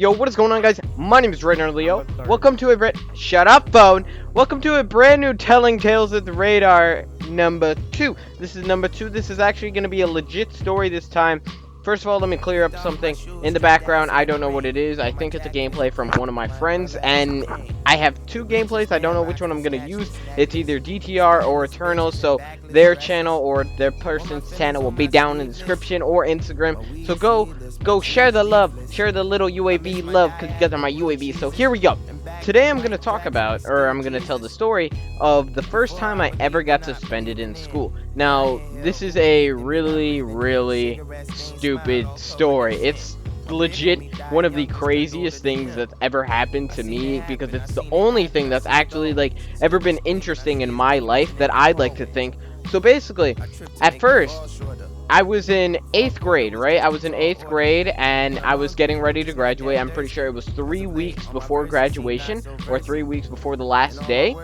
Yo, what is going on, guys? My name is RadarorLeo. Welcome to a shut up, phone. Welcome to a brand new Telling Tales with Radar number 2. This is number 2. This is actually going to be a legit story this time. First of all, let me clear up something in the background. I don't know what it is. I think it's a gameplay from one of my friends, and I have 2 gameplays. I don't know which one I'm going to use. It's either DTR or Eternal, so their channel or their person's channel will be down in the description or Instagram. So go share the love, share the little UAV love, because you guys are my UAV. So here we go. Today I'm going to talk about, or I'm going to tell the story of the first time I ever got suspended in school. Now, this is a really stupid story. It's legit one of the craziest things that's ever happened to me, because it's the only thing that's actually like ever been interesting in my life that I'd like to think. So basically, at first, I was in 8th grade, right? I was in 8th grade, and I was getting ready to graduate. I'm pretty sure it was 3 weeks before graduation, or 3 weeks before the last day.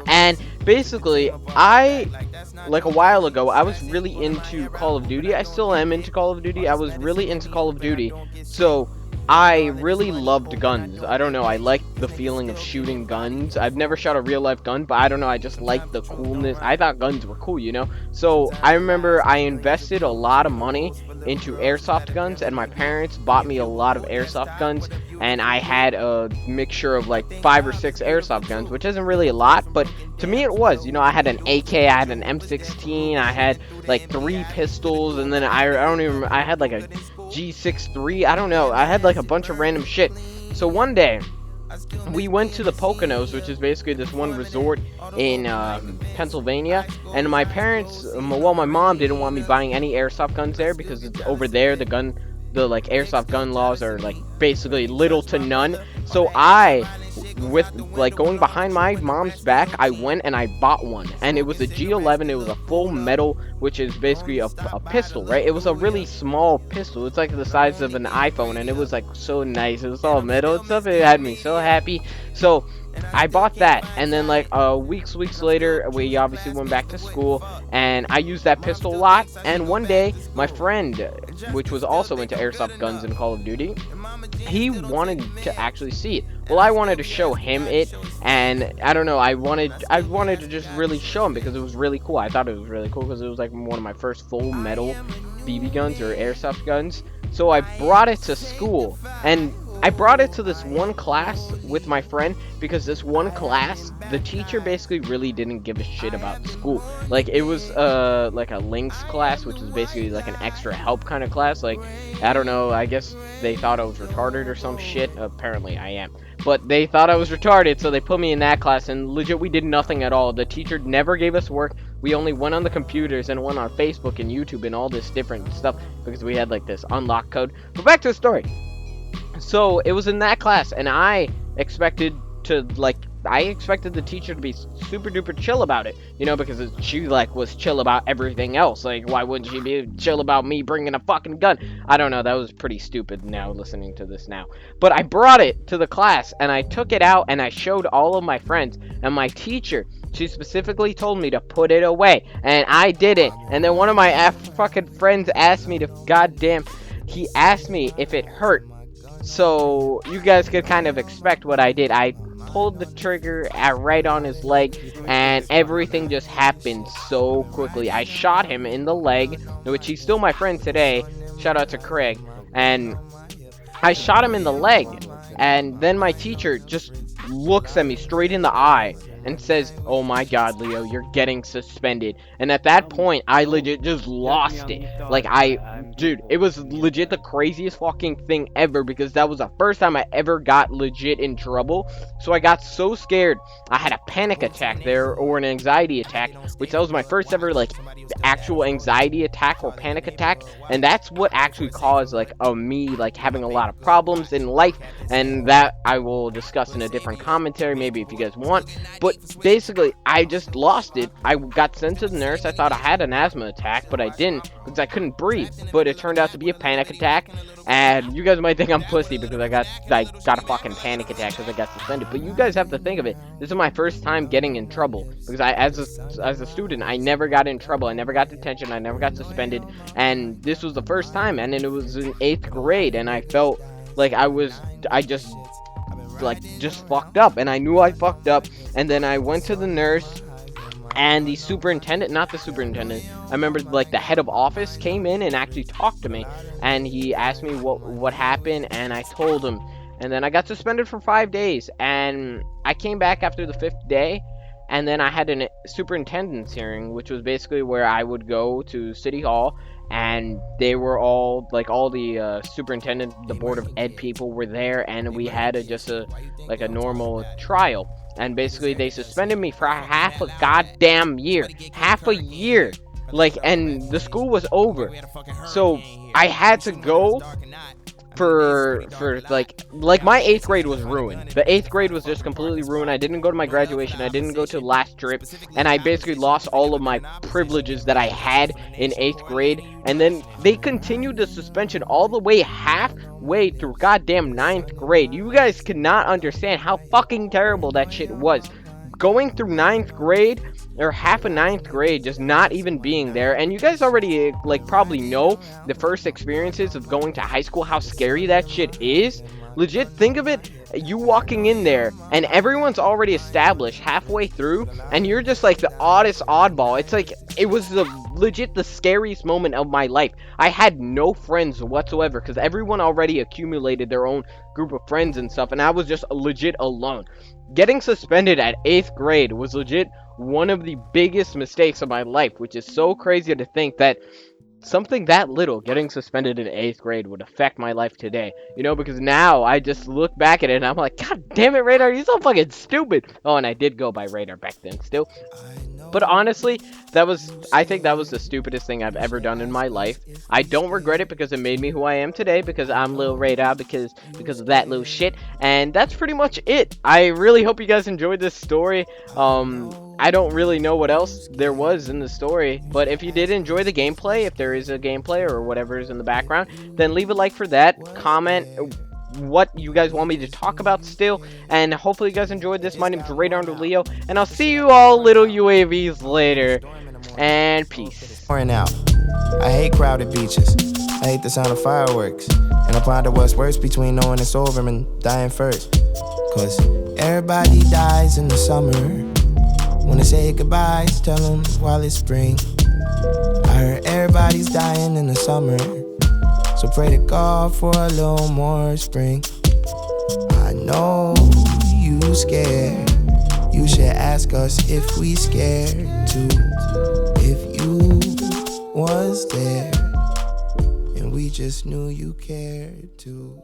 And basically, like a while ago, I was really into Call of Duty. I still am into Call of Duty. I was really into Call of Duty. So I really loved guns. I don't know, I liked the feeling of shooting guns. I've never shot a real life gun, but I don't know, I just liked the coolness. I thought guns were cool, you know? So I remember I invested a lot of money into airsoft guns, and my parents bought me a lot of airsoft guns, and I had a mixture of like 5 or 6 airsoft guns, which isn't really a lot, but to me it was. You know, I had an AK, I had an M16, I had like 3 pistols, and then I had like a G63, I don't know, I had like a bunch of random shit. So one day, we went to the Poconos, which is basically this one resort in Pennsylvania, and my parents, well, my mom didn't want me buying any airsoft guns there, because it's over there, the like airsoft gun laws are like basically little to none. So with like going behind my mom's back, I went and I bought one, and it was a G11. It was a full metal, which is basically a pistol, right? It was a really small pistol. It's like the size of an iPhone, and it was like so nice. It was all metal and stuff. It had me so happy. So I bought that, and then like weeks later, we obviously went back to school, and I used that pistol a lot. And one day, my friend, which was also into airsoft guns and Call of Duty, he wanted to actually see it. Well, I wanted to show him it, and I don't know, I wanted to just really show him, because it was really cool. I thought it was really cool because it was like one of my first full metal BB guns or airsoft guns. So I brought it to school, and I brought it to this one class with my friend, because this one class, the teacher basically really didn't give a shit about school. Like, it was like a links class, which is basically like an extra help kind of class. Like, I don't know, I guess they thought I was retarded or some shit. Apparently I am. But they thought I was retarded, so they put me in that class, and legit, we did nothing at all. The teacher never gave us work. We only went on the computers and went on Facebook and YouTube and all this different stuff, because we had like this unlock code. But back to the story. So it was in that class, and I expected the teacher to be super duper chill about it, you know, because she like was chill about everything else. Like, why wouldn't she be chill about me bringing a fucking gun? I don't know, that was pretty stupid now, listening to this now. But I brought it to the class, and I took it out, and I showed all of my friends, and my teacher, she specifically told me to put it away, and I didn't. And then one of my fucking friends asked me he asked me if it hurt. So you guys could kind of expect what I did. I pulled the trigger right on his leg, and everything just happened so quickly. I shot him in the leg, which he's still my friend today. Shout out to Craig. And I shot him in the leg, and then my teacher just looks at me straight in the eye and says, "Oh my god, Leo, you're getting suspended." And at that point, I legit just lost it. Like, dude, it was legit the craziest fucking thing ever, because that was the first time I ever got legit in trouble. So I got so scared, I had a panic attack there, or an anxiety attack, which that was my first ever, like, actual anxiety attack or panic attack. And that's what actually caused, like, me, like, having a lot of problems in life, and that I will discuss in a different commentary, maybe, if you guys want. But basically, I just lost it. I got sent to the nurse. I thought I had an asthma attack, but I didn't, because I couldn't breathe. But it turned out to be a panic attack, and you guys might think I'm pussy because I got a fucking panic attack because I got suspended. But you guys have to think of it. This is my first time getting in trouble, because as a student, I never got in trouble. I never got detention. I never got suspended, and this was the first time, and then it was in 8th grade, and I felt Like I just fucked up, and I knew I fucked up. And then I went to the nurse, and the superintendent, not the superintendent, I remember, like, the head of office came in and actually talked to me, and he asked me what happened, and I told him. And then I got suspended for 5 days, and I came back after the 5th day, and then I had a superintendent's hearing, which was basically where I would go to City Hall, and they were all, like, all the superintendent, the Board of Ed people were there, and we had a normal trial. And basically they suspended me for half a goddamn year. Half a year! Like, and the school was over. So I had to go for like my 8th grade was ruined. The 8th grade was just completely ruined. I didn't go to my graduation. I didn't go to the last trip, and I basically lost all of my privileges that I had in 8th grade. And then they continued the suspension all the way halfway through goddamn 9th grade. You guys cannot understand how fucking terrible that shit was. Going through 9th grade, or half of 9th grade, just not even being there. And you guys already, like, probably know the first experiences of going to high school, how scary that shit is. Legit, think of it, you walking in there, and everyone's already established halfway through, and you're just, like, the oddest oddball. It's like, it was legit the scariest moment of my life. I had no friends whatsoever, because everyone already accumulated their own group of friends and stuff, and I was just legit alone. Getting suspended at 8th grade was legit one of the biggest mistakes of my life, which is so crazy to think that something that little, getting suspended in 8th grade, would affect my life today. You know, because now I just look back at it and I'm like, God damn it, Radar, you're so fucking stupid. Oh, and I did go by Radar back then still. But honestly, I think that was the stupidest thing I've ever done in my life. I don't regret it because it made me who I am today, because I'm Lil Radar, because of that little shit. And that's pretty much it. I really hope you guys enjoyed this story. I don't really know what else there was in the story, but if you did enjoy the gameplay, if there is a gameplay or whatever is in the background, then leave a like for that, comment what you guys want me to talk about still, and hopefully you guys enjoyed this. My name is RadarorLeo, and I'll see you all little UAVs later, and peace. Out. I hate crowded beaches. I hate the sound of fireworks, and I ponder what's worse between knowing it's over and dying first. Cause everybody dies in the summer. When they say goodbyes, tell them while it's spring. I heard everybody's dying in the summer, so pray to God for a little more spring. I know you scared. You should ask us if we scared too. If you was there, and we just knew you cared too.